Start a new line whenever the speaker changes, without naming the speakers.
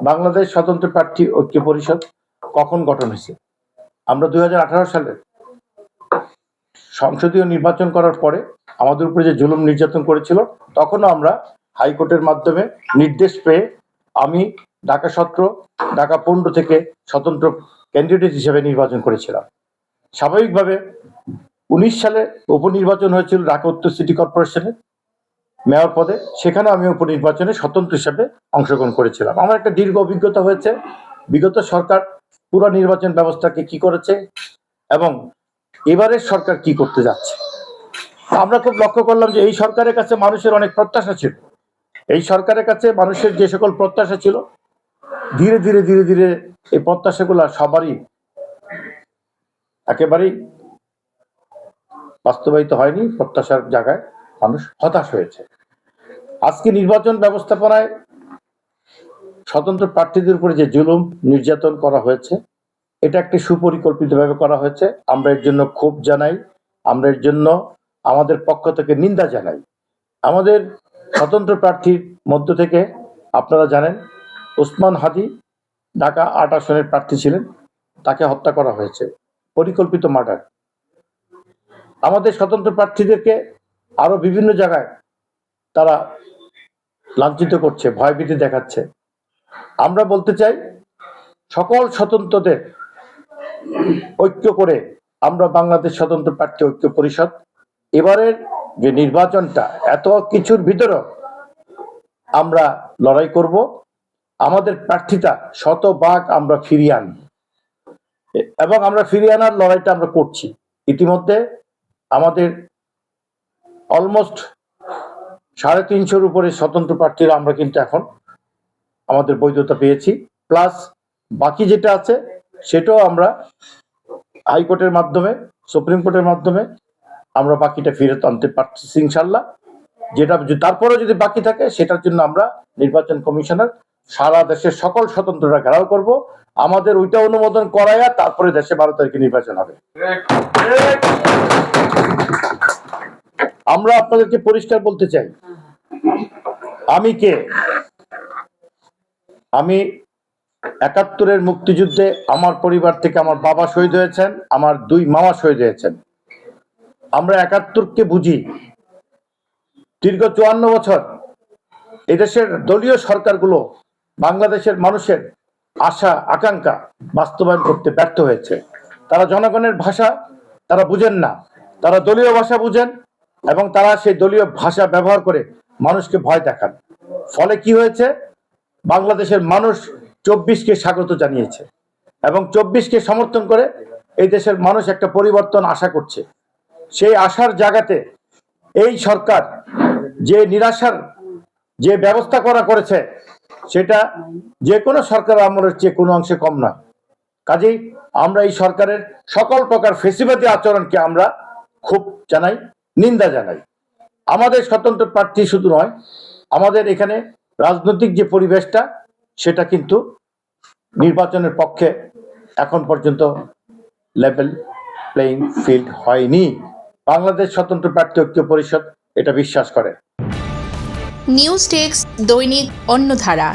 বাংলাদেশ স্বতন্ত্র প্রার্থী ঐক্য পরিষদ কখন গঠন হয়েছে? আমরা 2018 সালে সংসদীয় নির্বাচন করার পরে আমাদের উপরে যে জুলুম নির্যাতন করেছিল, তখনও আমরা হাইকোর্টের মাধ্যমে নির্দেশ পেয়ে আমি ঢাকা 17, ঢাকা 15 থেকে স্বতন্ত্র ক্যান্ডিডেট হিসেবে নির্বাচন করেছিলাম। স্বাভাবিকভাবে 19 সালে উপনির্বাচন হয়েছিল ঢাকা উত্তর সিটি কর্পোরেশনের মেয়র পদে, সেখানে আমি উপনির্বাচনে স্বতন্ত্র হিসেবে অংশগ্রহণ করেছিলাম। আমার একটা দীর্ঘ অভিজ্ঞতা হয়েছে বিগত সরকার পুরো নির্বাচন ব্যবস্থাকে কি করেছে এবং এবারের সরকার কি করতে যাচ্ছে। আমরা খুব লক্ষ্য করলাম যে এই সরকারের কাছে মানুষের অনেক প্রত্যাশা ছিল। এই সরকারের কাছে মানুষের যে সকল প্রত্যাশা ছিল, ধীরে ধীরে ধীরে ধীরে এই প্রত্যাশাগুলো সবারই একেবারেই বাস্তবায়িত হয়নি। প্রত্যাশার জায়গায় মানুষ হতাশ হয়েছে। আজকে নির্বাচন ব্যবস্থাপনায় স্বতন্ত্র প্রার্থীদের উপরে যে জুলুম নির্যাতন করা হয়েছে, এটা একটি সুপরিকল্পিতভাবে করা হয়েছে। আমরা এর জন্য ক্ষোভ জানাই, আমরা এর জন্য আমাদের পক্ষ থেকে নিন্দা জানাই। আমাদের স্বতন্ত্র প্রার্থীর মধ্য থেকে আপনারা জানেন ওসমান হাদি ঢাকা 8 আসনের প্রার্থী ছিলেন, তাকে হত্যা করা হয়েছে, পরিকল্পিত মার্ডার। আমাদের স্বতন্ত্র প্রার্থীদেরকে আরো বিভিন্ন জায়গায় তারা লাঞ্ছিত করছে, ভয়ভীতি দেখাচ্ছে। আমরা বলতে চাই সকল স্বতন্ত্রদের ঐক্য করে আমরা বাংলাদেশ স্বতন্ত্র প্রার্থী ঐক্য পরিষদ এবারের যে নির্বাচনটা এত কিছুর ভিতরেও আমরা লড়াই করব। আমাদের প্রার্থীটা শতভাগ আমরা ফিরিয়ে আনব এবং আমরা ফিরিয়ে আনার লড়াইটা আমরা করছি। ইতিমধ্যে আমাদের অলমোস্ট 350-র উপরে স্বতন্ত্র প্রার্থীরা আমরা কিন্তু এখন আমাদের বৈধতা পেয়েছি, প্লাস বাকি যেটা আছে সেটাও আমরা হাইকোর্টের মাধ্যমে, সুপ্রিম কোর্টের মাধ্যমে আমরা বাকিটা ফিরত আনতে পারছি ইনশাল্লাহ। যেটা তারপরেও যদি বাকি থাকে সেটার জন্য আমরা নির্বাচন কমিশনার সারা দেশের সকল স্বতন্ত্ররা ঘেরাও করব। আমাদের ওইটা অনুমোদন করাইয়া তারপরে দেশে 12 তারিখে নির্বাচন হবে। আমরা আপনাদেরকে পরিষ্কার বলতে চাই, আমি কে? আমি 71-এর মুক্তিযুদ্ধে আমার পরিবার থেকে আমার বাবা শহীদ হয়েছেন, আমার 2 মামা শহীদ হয়েছেন। আমরা 71-কে বুঝি। দীর্ঘ 54 বছর এদেশের দলীয় সরকারগুলো বাংলাদেশের মানুষের আশা আকাঙ্ক্ষা বাস্তবায়ন করতে ব্যর্থ হয়েছে। তারা জনগণের ভাষা তারা বুঝেন না, তারা দলীয় ভাষা বুঝেন এবং তারা সেই দলীয় ভাষা ব্যবহার করে মানুষকে ভয় দেখান। ফলে কি হয়েছে, বাংলাদেশের মানুষ 24-কে স্বাগত জানিয়েছে এবং 24-কে সমর্থন করে এই দেশের মানুষ একটা পরিবর্তন আশা করছে। সেই আশার জায়গাতে এই সরকার যে নিরাশার যে ব্যবস্থা করেছে সেটা যে কোনো সরকার আমলের চেয়ে কোনো অংশে কম নয়। কাজেই আমরা এই সরকারের সকল প্রকার ফেসিবাদী আচরণকে আমরা খুব জানাই, নিন্দা জানাই। আমাদের স্বতন্ত্র প্রার্থী শুধু নয়, আমাদের এখানে রাজনৈতিক যে পরিবেশটা সেটা কিন্তু নির্বাচনের পক্ষে এখন পর্যন্ত লেভেল প্লেইং ফিল্ড হয়নি। বাংলাদেশ স্বতন্ত্র প্রার্থী ঐক্য পরিষদ এটা বিশ্বাস করে।
নিউজ টেক্স দৈনিক অন্যধারা।